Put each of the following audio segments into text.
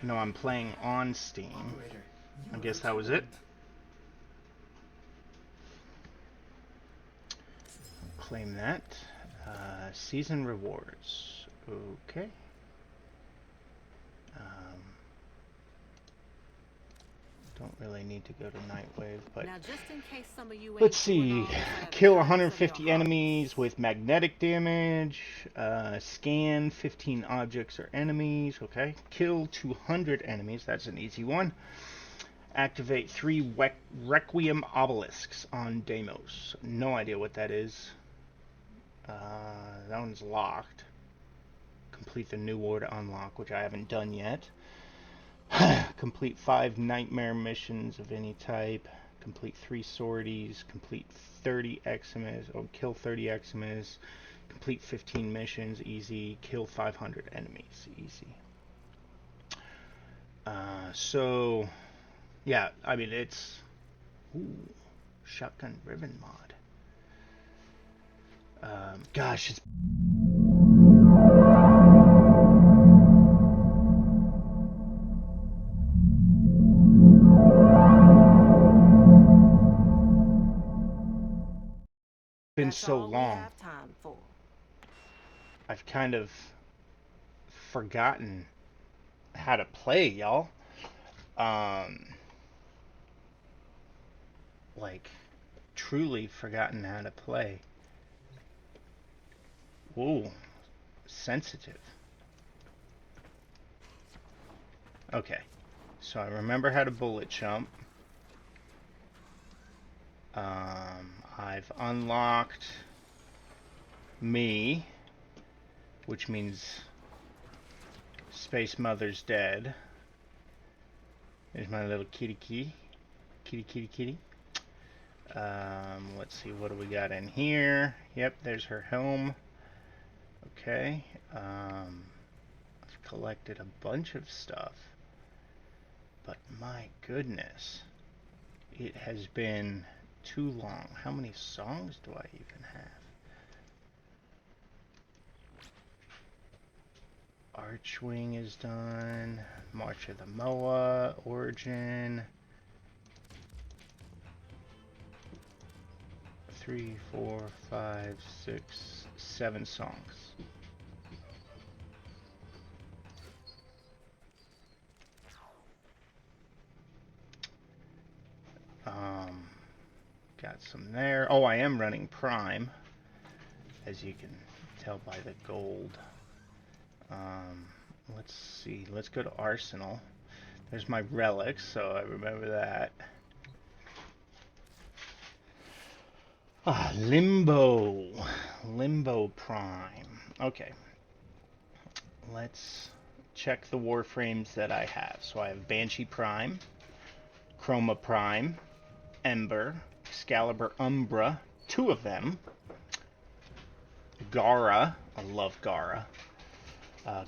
No, I'm playing on Steam. I guess that was it. Claim that. Season rewards. Okay. Don't really need to go to Nightwave, but now, just in case some of you ain't let's doing see. all this for the Kill kindness of your 150 hearts. enemies with magnetic damage. Scan 15 objects or enemies. Okay. Kill 200 enemies. That's an easy one. Activate 3 Requiem obelisks on Deimos. No idea what that is. That one's locked. Complete the new war to unlock, which I haven't done yet. Complete 5 nightmare missions of any type. Complete 3 sorties. Complete 30 Eximus. Oh, kill 30 Eximus. Complete 15 missions. Easy. Kill 500 enemies. Easy. So, yeah, I mean, it's... Ooh, shotgun ribbon mod. Gosh, it's... been That's so all we long. have time for. I've kind of forgotten how to play, y'all. Like, truly forgotten how to play. Whoa, sensitive. Okay, so I remember how to bullet jump. I've unlocked me, which means Space Mother's dead. There's my little kitty kitty. Kitty kitty kitty. Let's see, what do we got in here? Yep, there's her home. Okay. I've collected a bunch of stuff. But my goodness, it has been too long. How many songs do I even have? Archwing is done. March of the Moa, Origin. 3, 4, 5, 6, 7 songs. Got some there. Oh, I am running Prime, as you can tell by the gold. Let's see. Let's go to Arsenal. There's my relics, so I remember that. Limbo. Limbo Prime. Okay. Let's check the Warframes that I have. So I have Banshee Prime, Chroma Prime, Ember, Excalibur Umbra, 2 of them. Gara. I love Gara.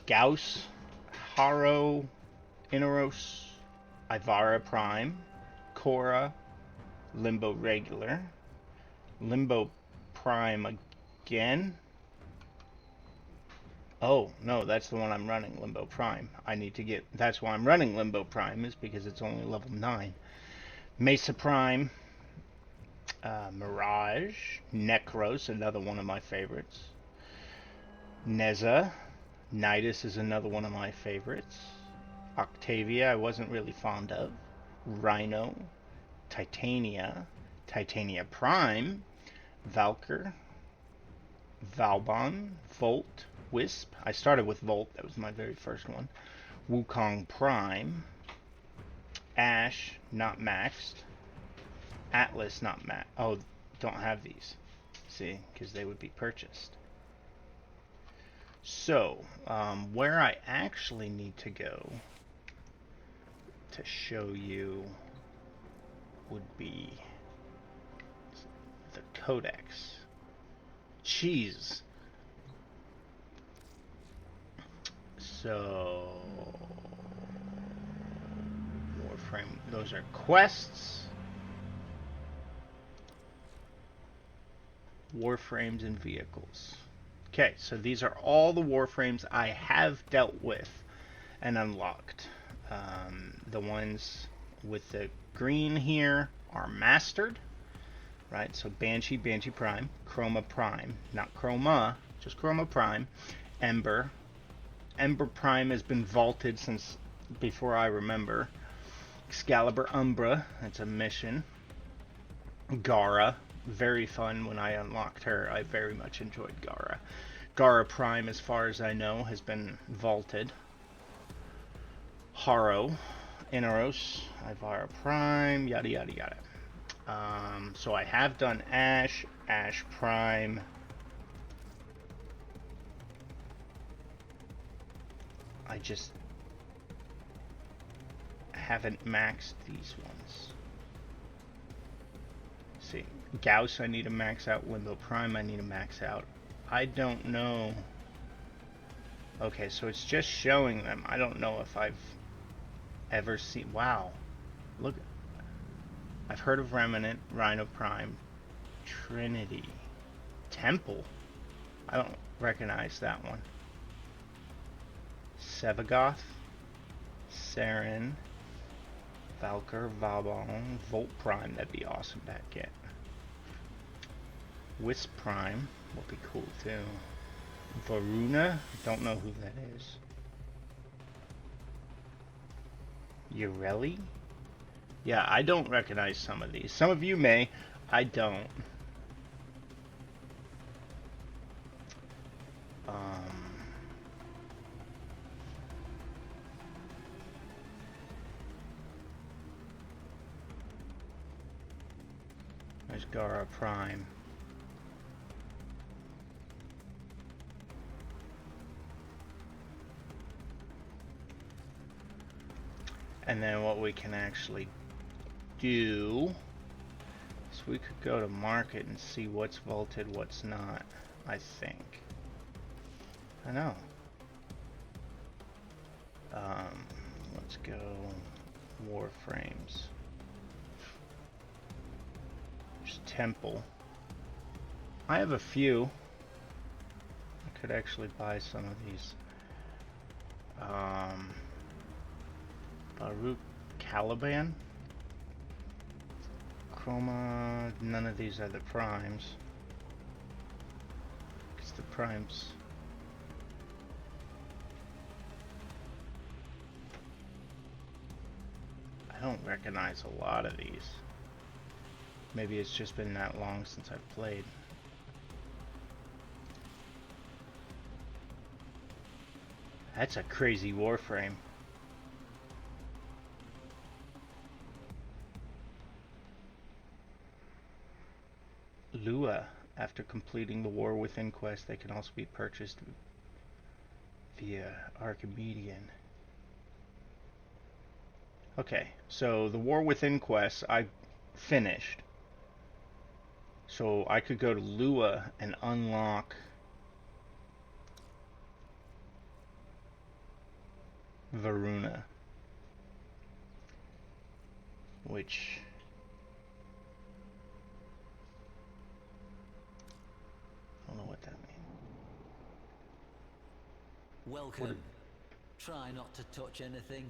Gauss, Haro, Inaros, Ivara Prime, Korra, Limbo Regular, Limbo Prime again. Oh, no, that's the one I'm running, Limbo Prime. I need to get... That's why I'm running Limbo Prime, is because it's only level 9. Mesa Prime, Mirage, Necros, another one of my favorites. Neza, Nidus is another one of my favorites. Octavia, I wasn't really fond of. Rhino, Titania, Titania Prime, Valkyr, Valbon, Volt, Wisp. I started with Volt, that was my very first one. Wukong Prime, Ash, not maxed. Atlas, not maxed. Oh, don't have these. See, because they would be purchased. So, where I actually need to go to show you would be the Codex. Jeez. So, Warframe, those are quests. Warframes and vehicles. Okay, so these are all the Warframes I have dealt with and unlocked. The ones with the green here are mastered, right? So Banshee, Banshee Prime, Chroma Prime, not Chroma, just Chroma Prime, Ember. Ember Prime has been vaulted since before I remember. Excalibur Umbra, that's a mission. Gara, very fun when I unlocked her. I very much enjoyed Gara. Gara Prime, as far as I know, has been vaulted. Haro, Inaros, Ivara Prime, yada yada yada. So I have done Ash, Ash Prime. I just haven't maxed these ones. Let's see, Gauss I need to max out, Limbo Prime I need to max out. I don't know. Okay, so it's just showing them. I don't know if I've ever seen. Wow, look. I've heard of Remnant, Rhino Prime, Trinity, Temple. I don't recognize that one. Sevagoth, Saren, Valkyr, Vabon, Volt Prime. That'd be awesome to get. Wisp Prime would be cool too. Varuna, don't know who that is. Ureli? Yeah, I don't recognize some of these. Some of you may, I don't. There's Gara Prime. And then what we can actually do is we could go to market and see what's vaulted, what's not, I think. I know. Let's go Warframes. There's Temple. I have a few. I could actually buy some of these. Baruch Caliban. Chroma, none of these are the primes. Because the primes... I don't recognize a lot of these. Maybe it's just been that long since I've played. That's a crazy Warframe. Lua. After completing the War Within quest, they can also be purchased via Archimedean. Okay, so the War Within quest I finished. So I could go to Lua and unlock Varuna, which I don't know what that means. Welcome. Try not to touch anything.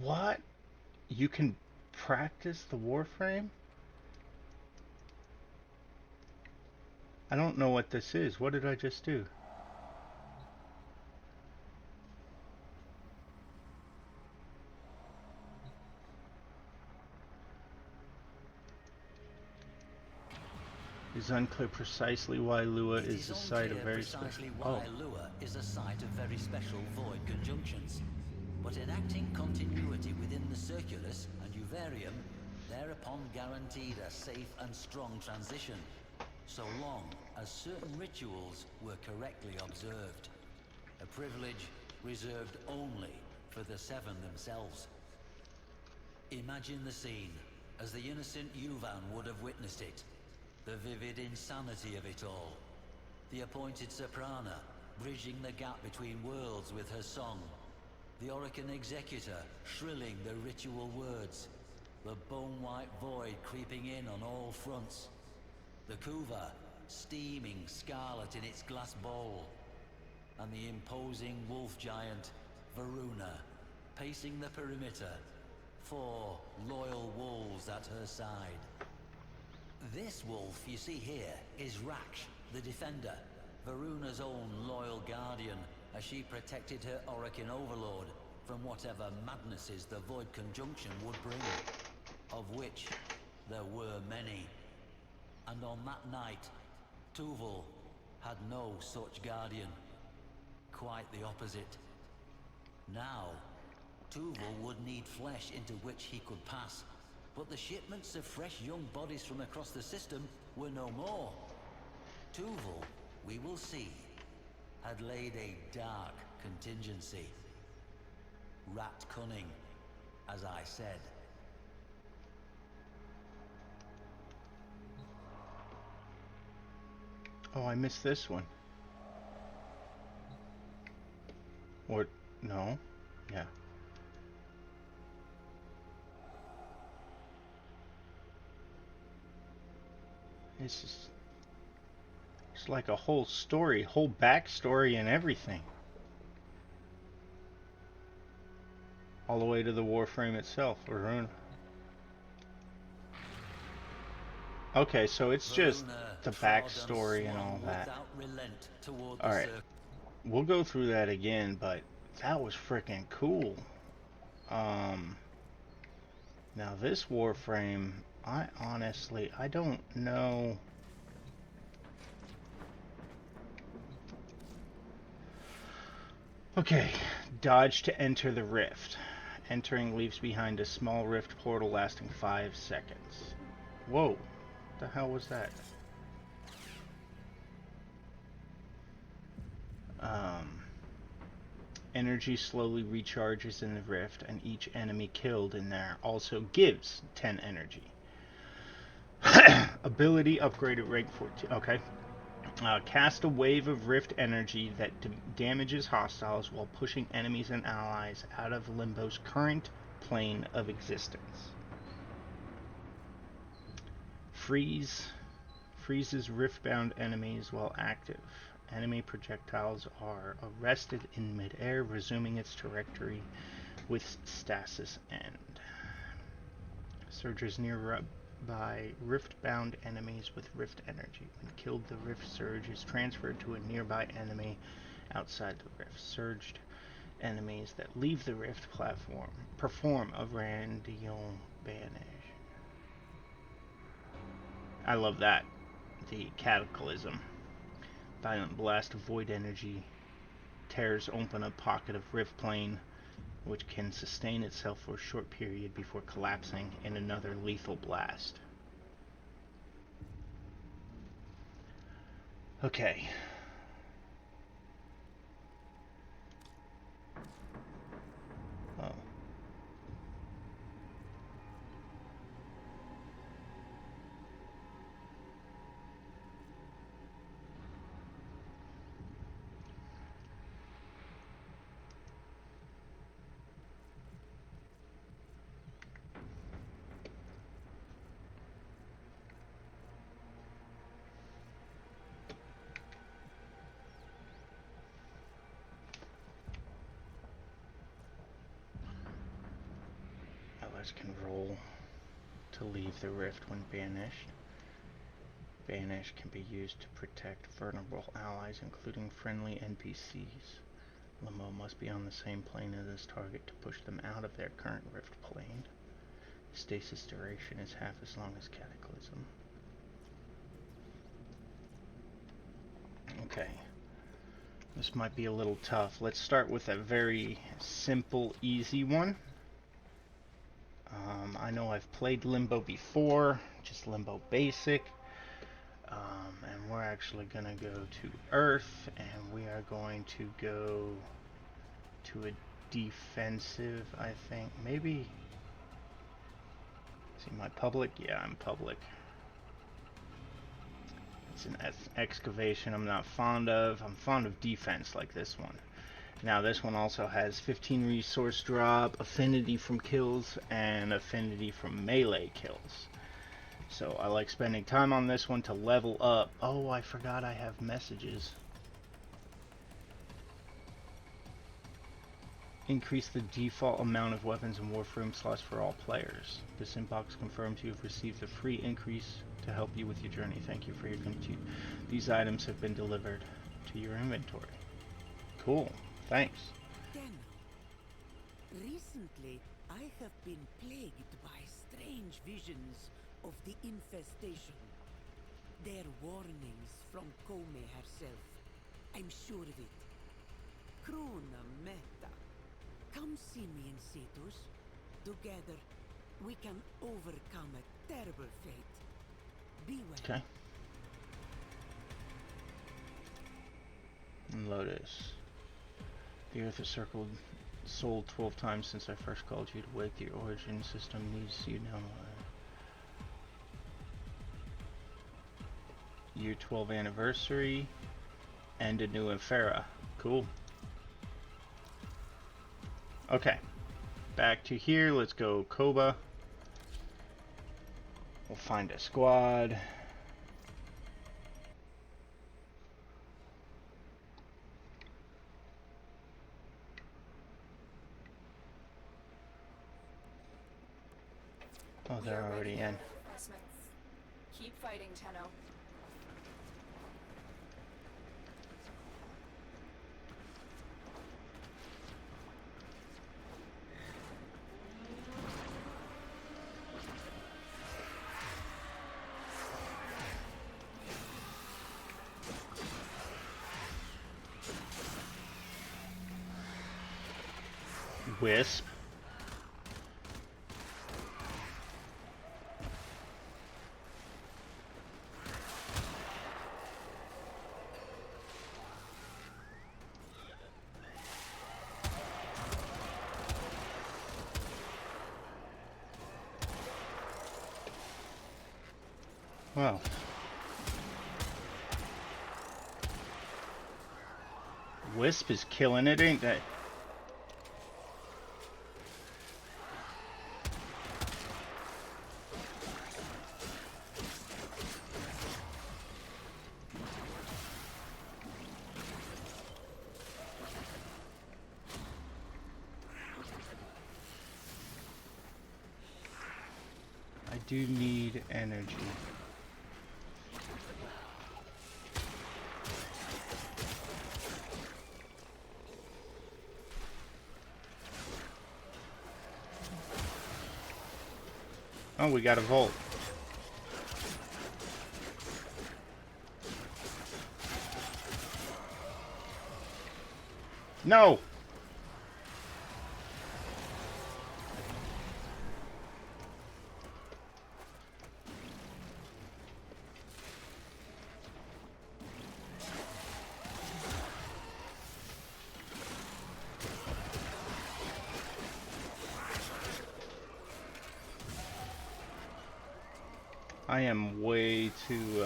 What? You can practice the Warframe? I don't know what this is. What did I just do? It's unclear precisely why Lua is the site of very special... why Lua is a site of very special void conjunctions. But enacting continuity within the Circulus and Uvarium thereupon guaranteed a safe and strong transition, so long as certain rituals were correctly observed. A privilege reserved only for the Seven themselves. Imagine the scene as the innocent Yuvan would have witnessed it. The vivid insanity of it all. The appointed soprana, bridging the gap between worlds with her song. The Orican executor, shrilling the ritual words. The bone-white void creeping in on all fronts. The Kuva, steaming scarlet in its glass bowl. And the imposing wolf giant, Varuna, pacing the perimeter. 4 loyal wolves at her side. This wolf you see here is Raksh, the defender, Varuna's own loyal guardian, as she protected her Orokin overlord from whatever madnesses the Void Conjunction would bring, of which there were many. And on that night, Tuval had no such guardian. Quite the opposite. Now, Tuval would need flesh into which he could pass, but the shipments of fresh young bodies from across the system were no more. Tuval, we will see, had laid a dark contingency. Rat cunning, as I said. Oh, I missed this one. Or, no? Yeah. It's like a whole story, whole backstory and everything. All the way to the Warframe itself, Varuna. Okay, so it's just the backstory and all that. Alright, we'll go through that again, but that was freaking cool. Now this Warframe, I don't know. Okay, dodge to enter the rift. Entering leaves behind a small rift portal lasting 5 seconds. Whoa, what the hell was that? Energy slowly recharges in the rift, and each enemy killed in there also gives 10 energy. Ability upgraded rank 14. Okay. Cast a wave of rift energy that damages hostiles while pushing enemies and allies out of Limbo's current plane of existence. Freezes rift-bound enemies while active. Enemy projectiles are arrested in midair, resuming its trajectory with stasis end. Surges nearby rift-bound enemies with rift energy. When killed, the rift surge is transferred to a nearby enemy outside the rift. Surged enemies that leave the rift platform perform a random banish. I love that. The Cataclysm. Violent blast of void energy tears open a pocket of rift plane, which can sustain itself for a short period before collapsing in another lethal blast. Okay. Oh. Can roll to leave the rift when banished. Banish can be used to protect vulnerable allies, including friendly NPCs. Limbo must be on the same plane as this target to push them out of their current rift plane. Stasis duration is half as long as Cataclysm. Okay. This might be a little tough. Let's start with a very simple, easy one. I know I've played Limbo before, just Limbo Basic, and we're actually going to go to Earth, and we are going to go to a defensive, I think, maybe, see my public? Yeah, I'm public. It's an excavation I'm not fond of. I'm fond of defense like this one. Now this one also has 15 resource drop, affinity from kills, and affinity from melee kills. So I like spending time on this one to level up. Oh, I forgot I have messages. Increase the default amount of weapons and Warframe slots for all players. This inbox confirms you have received a free increase to help you with your journey. Thank you for your continued. These items have been delivered to your inventory. Cool. Thanks. Recently, I have been plagued by strange visions of the infestation. They're warnings from Kome herself. I'm sure of it. Kruna Meta. Come see me in Cetus. Together, we can overcome a terrible fate. Be well. Okay. And Lotus. The Earth has sold 12 times since I first called you to wake. The origin system needs you now. Year 12 anniversary and a new Infera. Cool. Okay. Back to here. Let's go Koba. We'll find a squad. Oh, they're already in. Keep fighting, Tenno. Wisp. Wow. Wisp is killing it, ain't they? I do need energy. Oh, we got a vault. No! I am way too,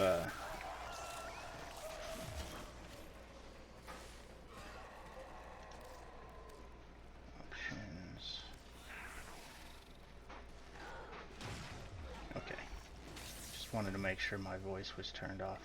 options. Okay. Just wanted to make sure my voice was turned off.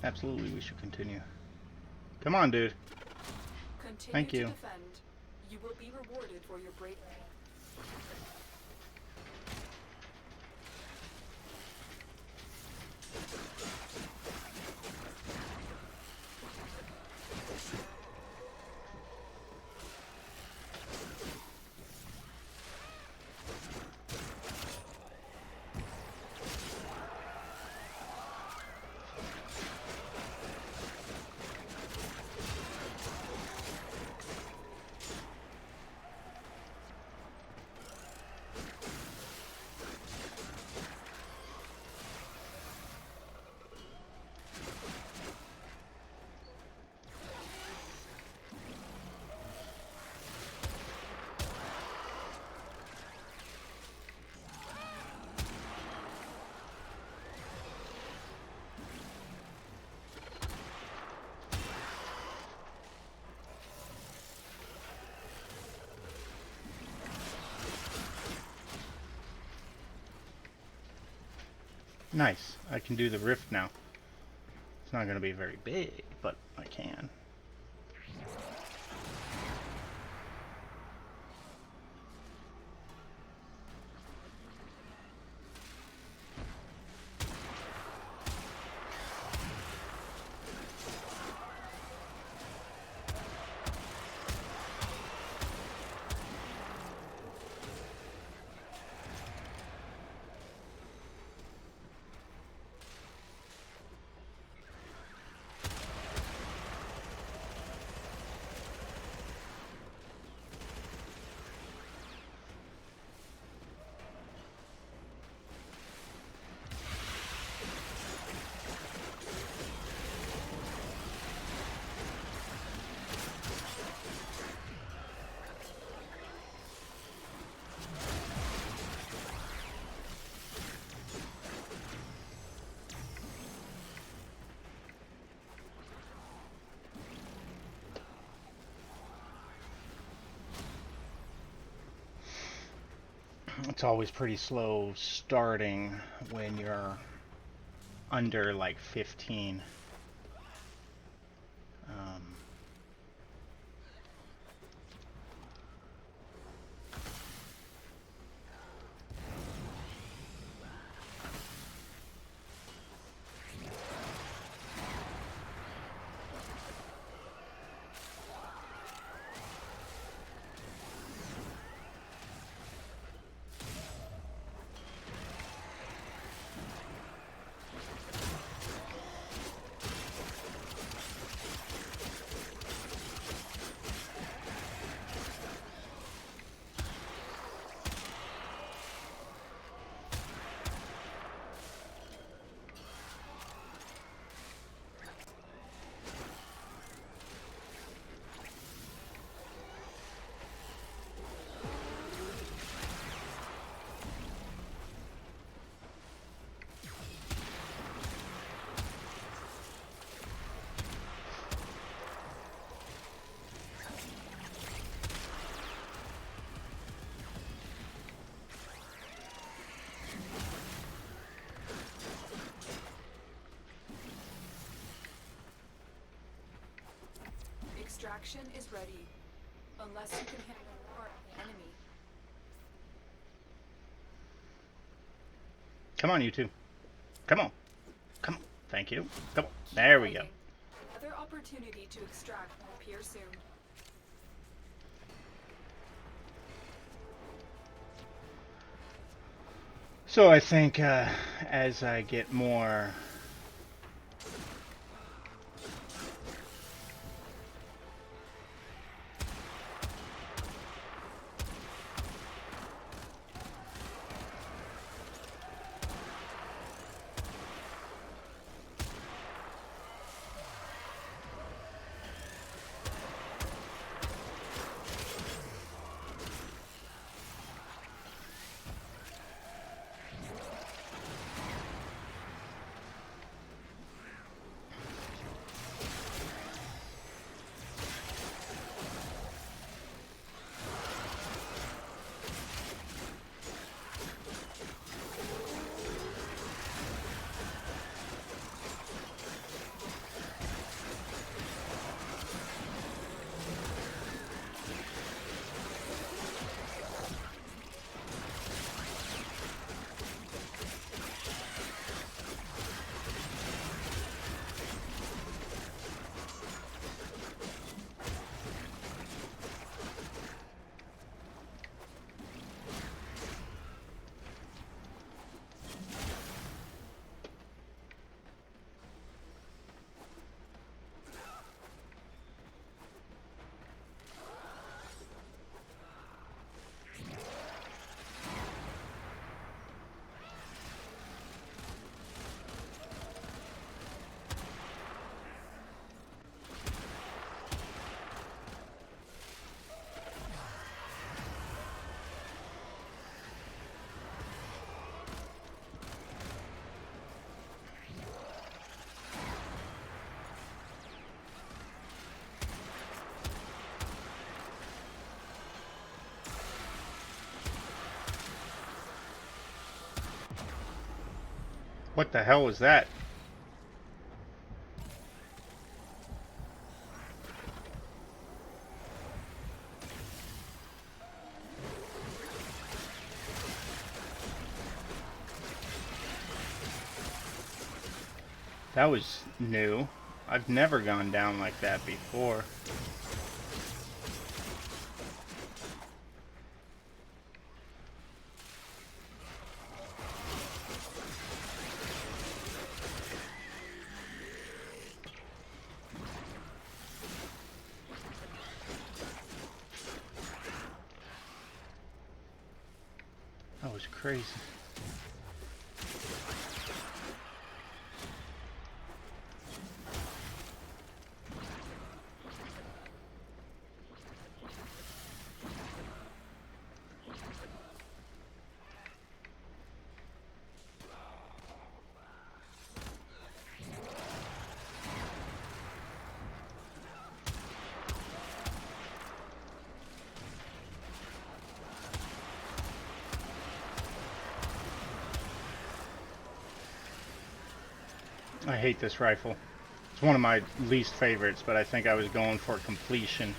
Absolutely, we should continue. Come on, dude. Continue Thank you. to defend. You will be rewarded for your bravery. Nice. I can do the rift now. It's not going to be very big, but I can. It's always pretty slow starting when you're under like 15. Extraction is ready. Unless you can handle more of the enemy. Come on, you two. Come on. Come on. Thank you. Come on. There we go. Fighting. Another opportunity to extract will appear soon. So I think as I get more What the hell was that? That was new. I've never gone down like that before. That was crazy. I hate this rifle. It's one of my least favorites, but I think I was going for completion.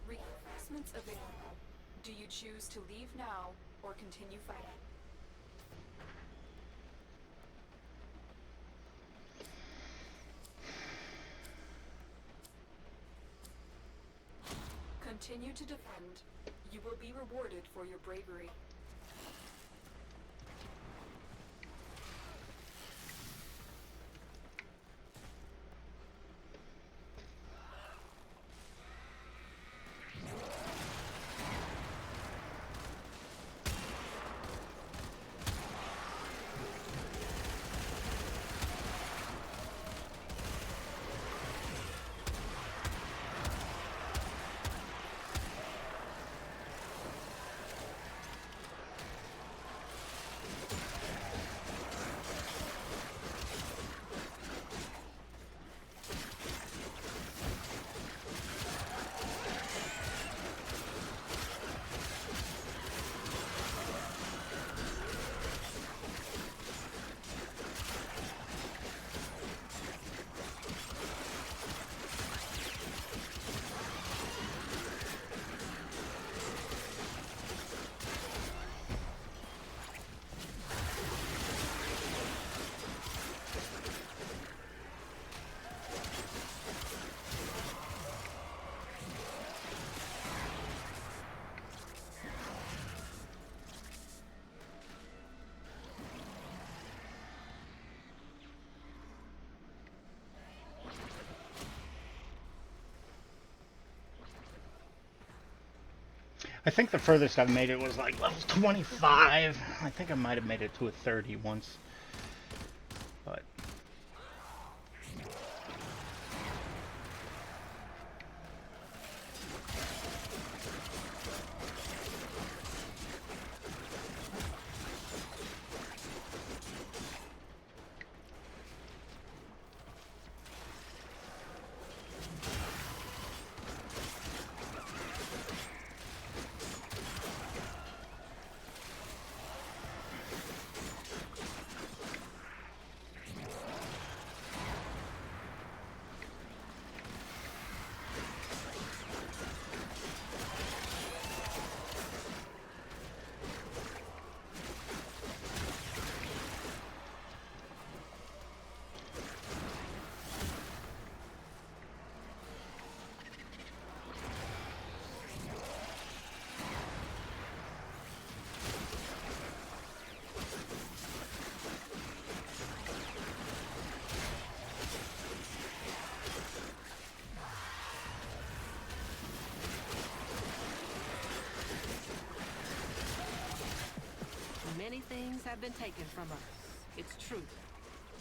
Reinforcements available. Do you choose to leave now or continue fighting? Continue to defend. You will be rewarded for your bravery. I think the furthest I've made it was like level 25. I think I might have made it to a 30 once. But things have been taken from us. It's true.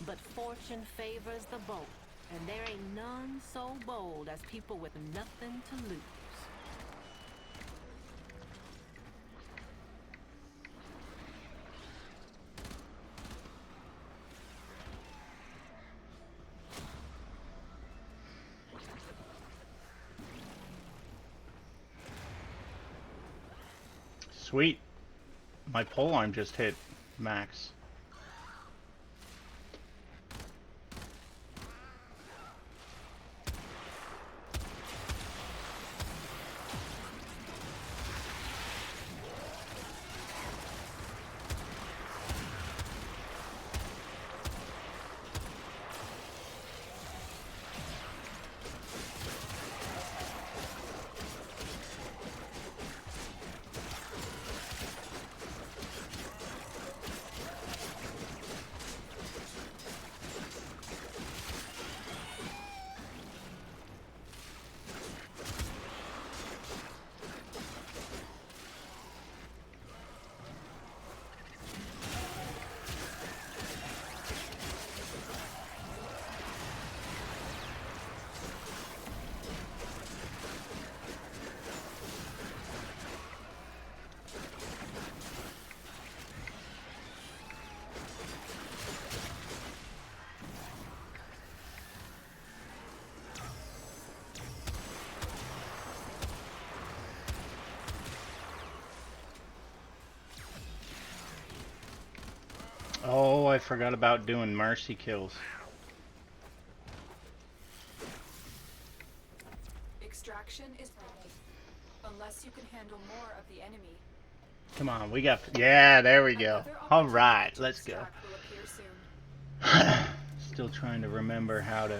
But fortune favors the bold, and there ain't none so bold as people with nothing to lose. Sweet. My polearm just hit max. Oh, I forgot about doing mercy kills. Extraction is ready. Unless you can handle more of the enemy. Come on, we got... Yeah, there we go. Another Alright, opportunity to let's go. extract will appear soon. Still trying to remember how to...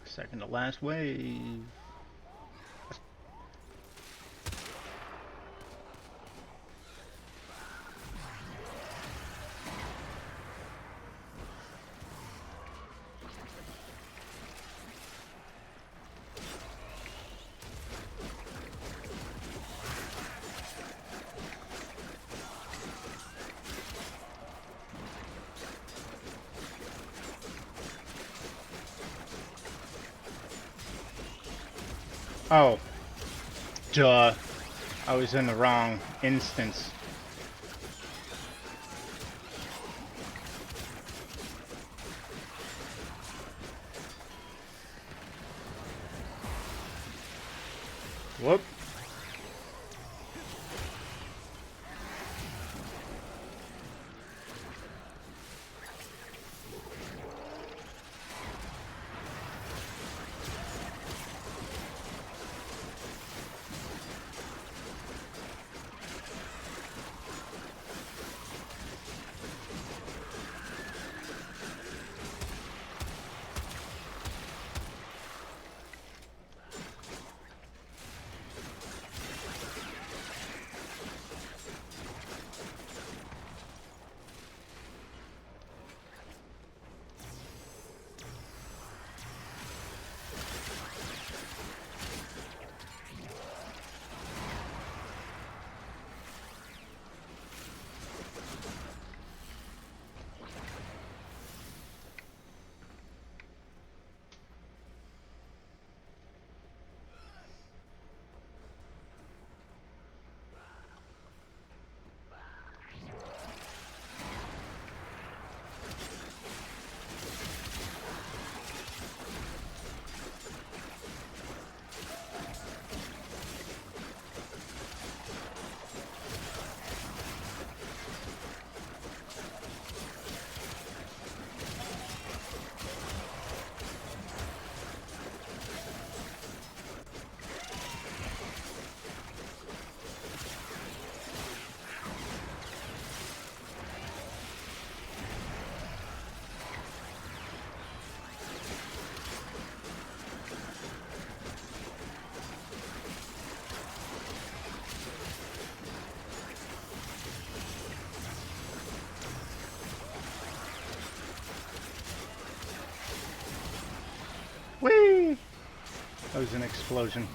Second to last wave. Oh, duh. I was in the wrong instance. Whoop. That was an explosion.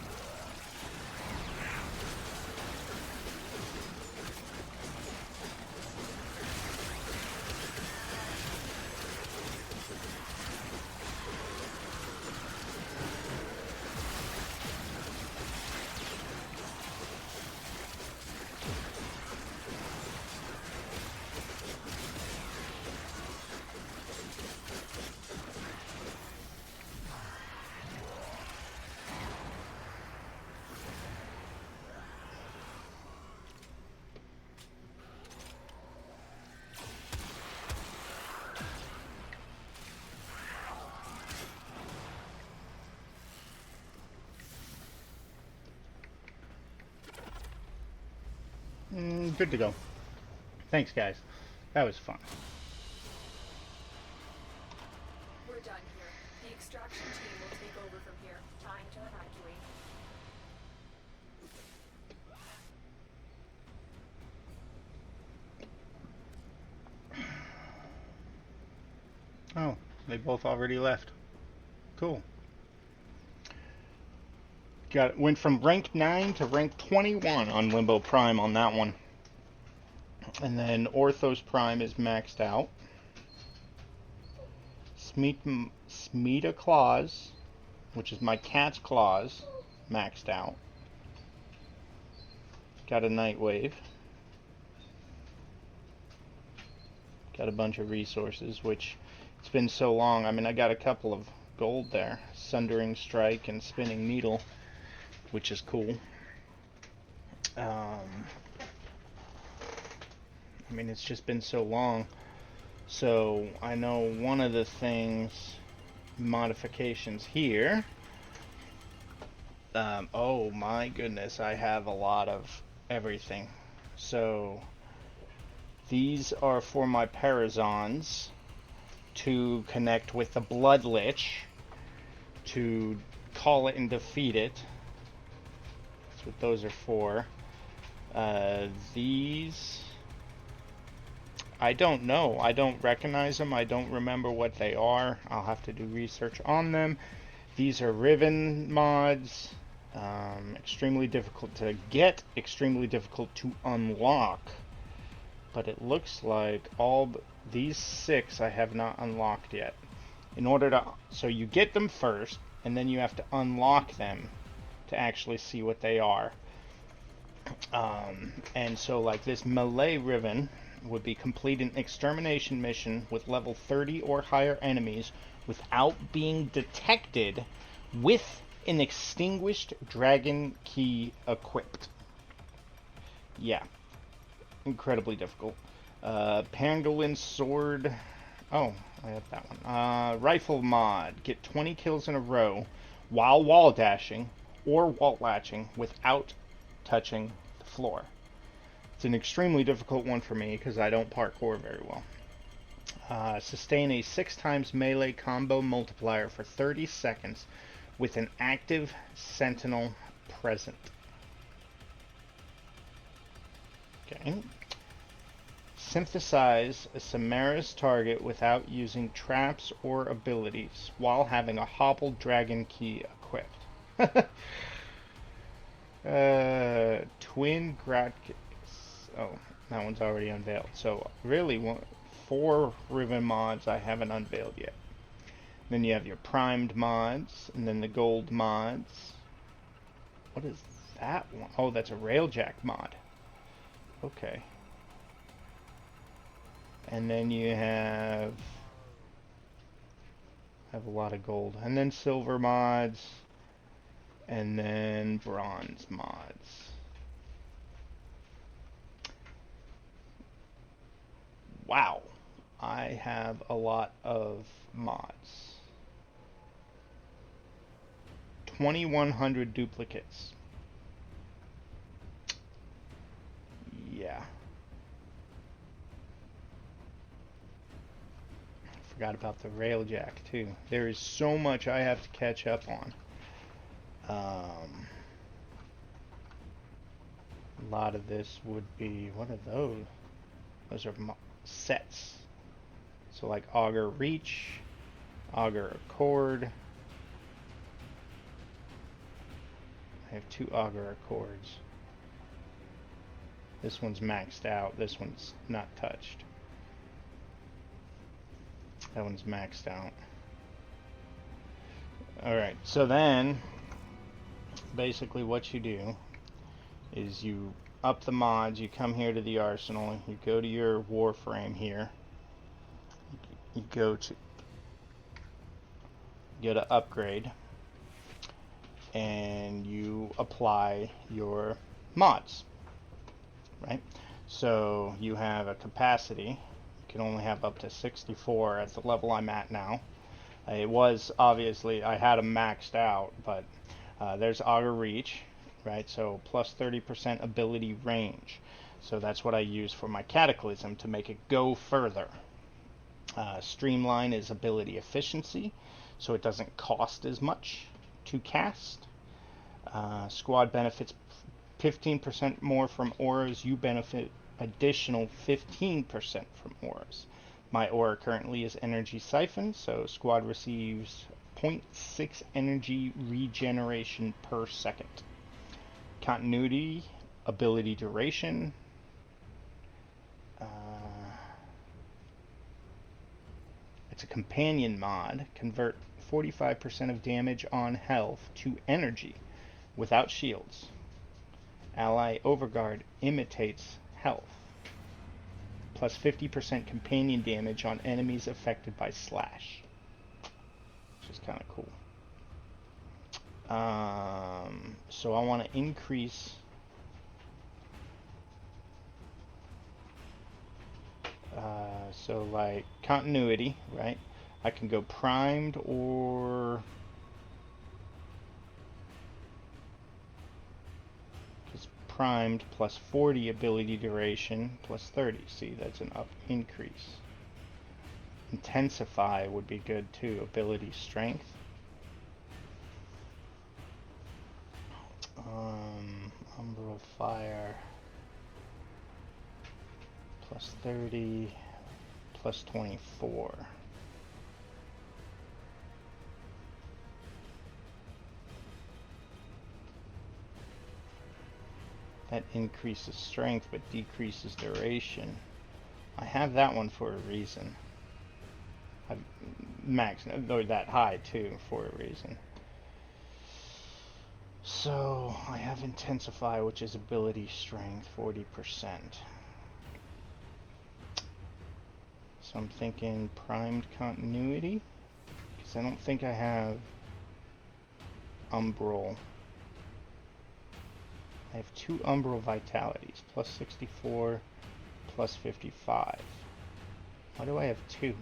Good to go. Thanks, guys. That was fun. We're done here. The extraction team will take over from here. Time to evacuate. Oh, they both already left. Cool. Went from rank 9 to rank 21 on Limbo Prime on that one. And then Orthos Prime is maxed out. Smeta Claws, which is my cat's claws, maxed out. Got a Nightwave. Got a bunch of resources, which it's been so long. I mean, I got a couple of gold there. Sundering Strike and Spinning Needle, which is cool. I mean, it's just been so long. So I know one of the things, modifications here. Oh my goodness, I have a lot of everything. So these are for my Parazons to connect with the Blood Lich to call it and defeat it. That's what those are for. These, I don't know. I don't recognize them. I don't remember what they are. I'll have to do research on them. These are Riven mods. Extremely difficult to get, extremely difficult to unlock. But it looks like these 6 I have not unlocked yet. In order to, so you get them first, and then you have to unlock them to actually see what they are. And so like this melee Riven would be complete an extermination mission with level 30 or higher enemies without being detected with an extinguished dragon key equipped. Yeah. Incredibly difficult. Pangolin sword. Oh, I have that one. Rifle mod. Get 20 kills in a row while wall dashing or wall latching without touching the floor. It's an extremely difficult one for me because I don't parkour very well. Sustain a 6 times melee combo multiplier for 30 seconds with an active sentinel present. Okay. Synthesize a Samara's target without using traps or abilities while having a hobbled dragon key equipped. Twin Gratkis. Oh, that one's already unveiled. So really, 4 Riven mods I haven't unveiled yet. Then you have your primed mods, and then the gold mods. What is that one? Oh, that's a railjack mod. Okay. And then you have a lot of gold. And then silver mods. And then bronze mods. Wow. I have a lot of mods. 2,100 duplicates. Yeah. Forgot about the railjack too. There is so much I have to catch up on. A lot of this would be, what are those? Those are sets. So like Augur Reach, Augur Accord, I have 2 auger accords. This one's maxed out. This one's not touched. That one's maxed out. Alright, so then basically what you do is you up the mods, you come here to the arsenal, you go to your Warframe here, you go to upgrade, and you apply your mods, right? So you have a capacity, you can only have up to 64 at the level I'm at now. It was, obviously, I had them maxed out, but there's auger reach, right? So plus 30% ability range. So that's what I use for my cataclysm to make it go further. Streamline is ability efficiency, so it doesn't cost as much to cast. Squad benefits 15% more from auras. You benefit additional 15% from auras. My aura currently is energy siphon, so squad receives 0.6 energy regeneration per second. Continuity, ability duration. It's a companion mod. Convert 45% of damage on health to energy without shields. Ally Overguard imitates health. Plus 50% companion damage on enemies affected by slash. Which is kind of cool. So I want to increase so like continuity, right? I can go primed or just primed plus 40 ability duration plus 30. See, that's an up increase. Intensify would be good too. Ability strength. Umbral fire plus 30 plus 24. That increases strength but decreases duration. I have that one for a reason. I've maxed, or that high too, for a reason. So I have Intensify, which is ability strength, 40%. So I'm thinking primed continuity, because I don't think I have Umbral. I have 2 Umbral Vitalities, plus 64, plus 55. Why do I have 2?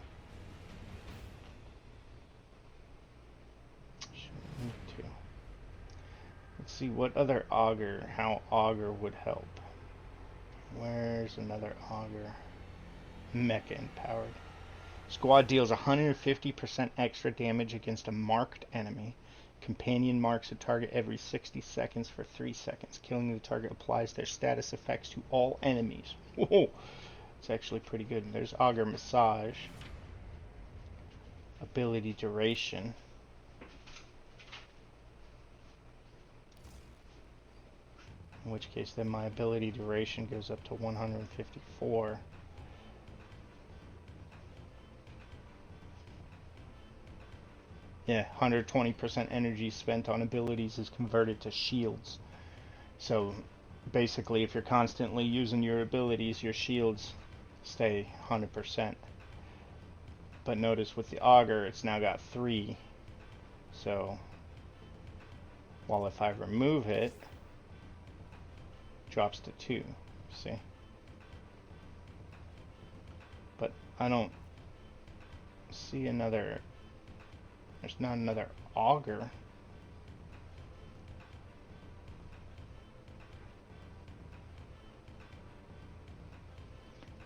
Shouldn't need 2. Let's see what other auger, how auger would help. Where's another auger? Mecha empowered. Squad deals 150% extra damage against a marked enemy. Companion marks a target every 60 seconds for 3 seconds. Killing the target applies their status effects to all enemies. Whoa! It's actually pretty good. There's auger massage. Ability duration. In which case then my ability duration goes up to 154. Yeah, 120% energy spent on abilities is converted to shields. So basically if you're constantly using your abilities, your shields stay 100%. But notice with the auger it's now got 3. So while if I remove it, drops to 2, see? But I don't see another, there's not another auger.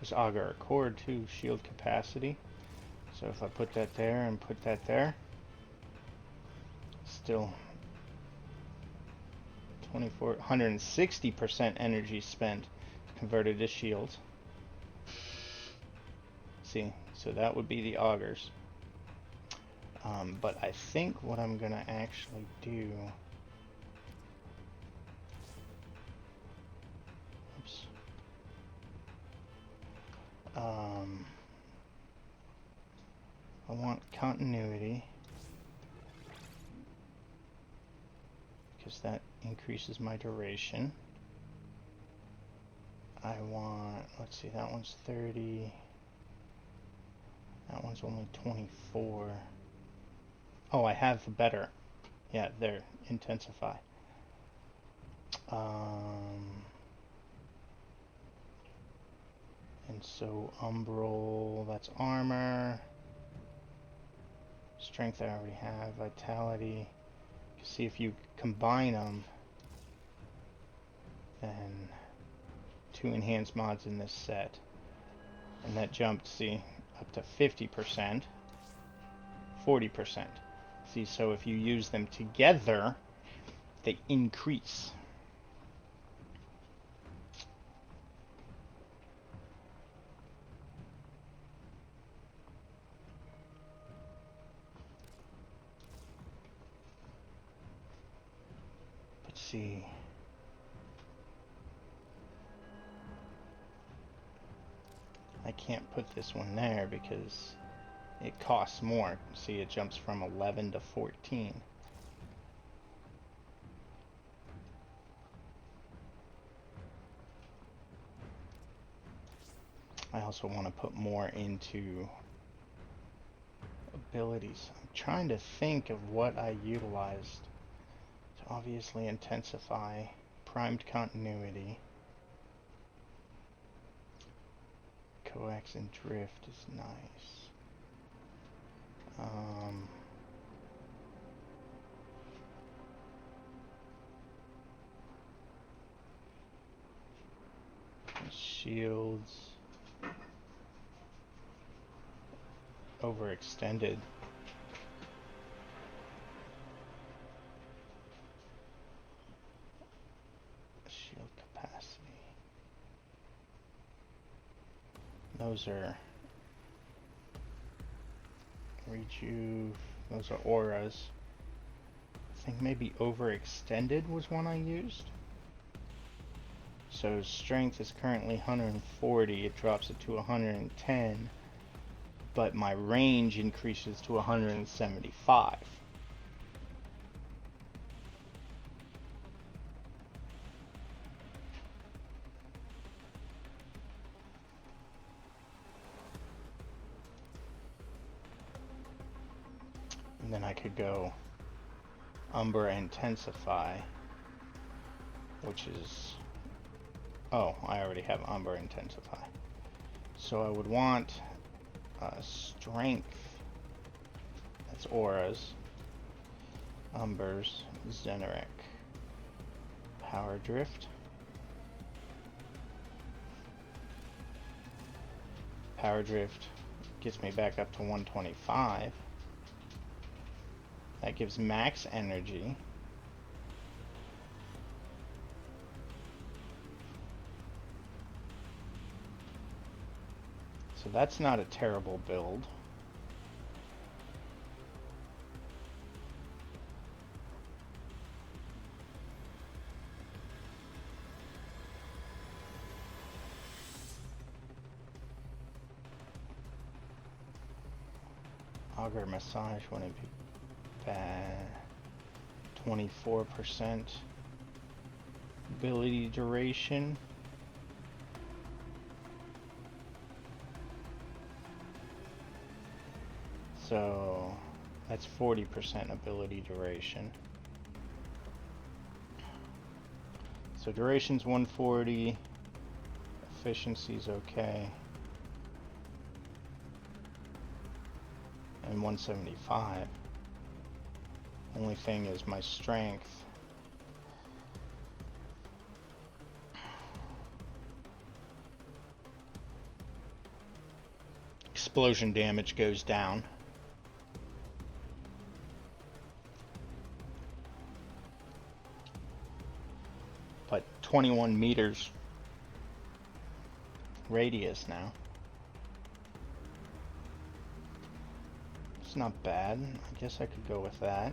There's auger accord too, shield capacity. So if I put that there and put that there, still 160% energy spent converted to shields. See, so that would be the augers. But I think what I'm gonna actually do I want continuity because that increases my duration. I want, let's see, that one's 30. That one's only 24. Oh, I have the better. Yeah, there, intensify. And so umbral, that's armor. Strength I already have. Vitality. See if you combine them, then 2 enhanced mods in this set. And that jumped, see, up to 50%, 40%. See, so if you use them together, they increase. Let's see. I can't put this one there because it costs more. See, it jumps from 11 to 14. I also want to put more into abilities. I'm trying to think of what I utilized to obviously intensify. Primed continuity. Coax and drift is nice. Shields. Overextended. Shield capacity. Those are rejuve. Those are auras. I think maybe overextended was one I used. So strength is currently 140. It drops it to 110. But my range increases to 175. And then I could go Umbra Intensify, which is, oh, I already have Umbra Intensify. So I would want Strength, that's auras, Umbers, Zeneric, Power Drift. Power Drift gets me back up to 125. That gives max energy. So that's not a terrible build. Auger Massage wouldn't be bad. 24% ability duration. So that's 40% ability duration. So duration's 140. Efficiency's okay. And 175. Only thing is my strength. Explosion damage goes down. But 21 meters radius now. It's not bad. I guess I could go with that.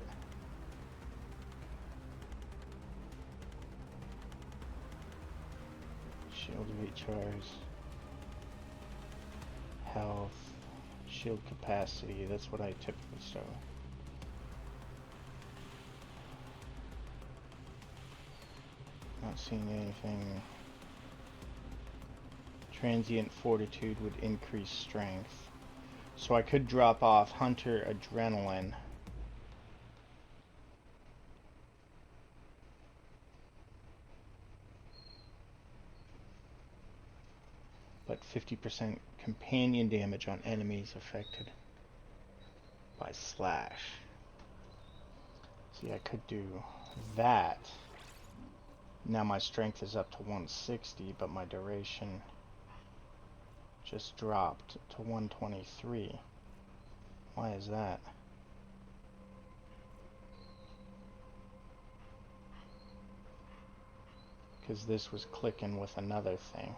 Shield recharge. health, shield capacity. That's what I typically start with. Not seeing anything. Transient fortitude would increase strength. So I could drop off Hunter Adrenaline. But 50% companion damage on enemies affected by slash. See, I could do that. Now my strength is up to 160, but my duration just dropped to 123. Why is that? Because this was clicking with another thing.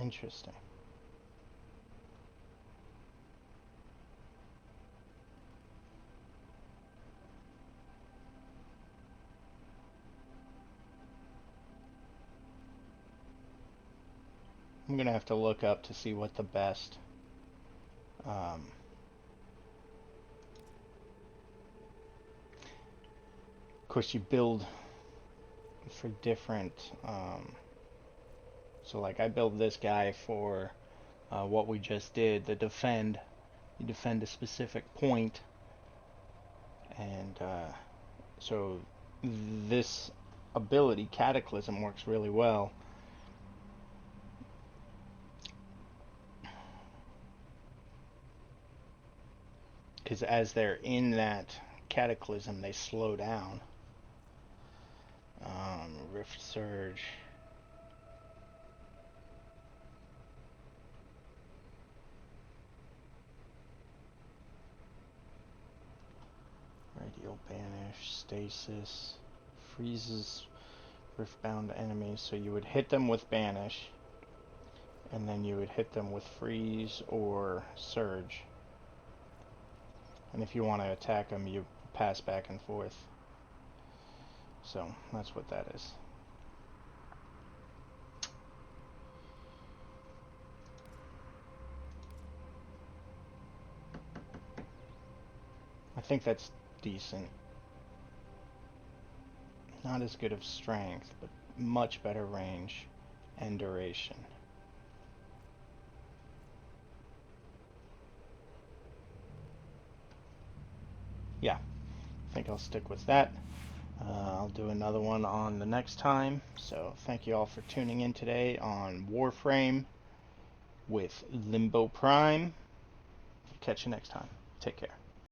Interesting. I'm gonna have to look up to see what the best of course you build for different so like I build this guy for what we just did, the defend. You defend a specific point, and so this ability, Cataclysm, works really well. Because as they're in that Cataclysm, they slow down. Rift Surge. Radial Banish, Stasis, freezes Riftbound enemies. So you would hit them with Banish, and then you would hit them with Freeze or Surge. And if you want to attack them, you pass back and forth. So that's what that is. I think that's decent. Not as good of strength, but much better range and duration. Yeah, I think I'll stick with that. I'll do another one on the next time. So thank you all for tuning in today on Warframe with Limbo Prime. Catch you next time. Take care.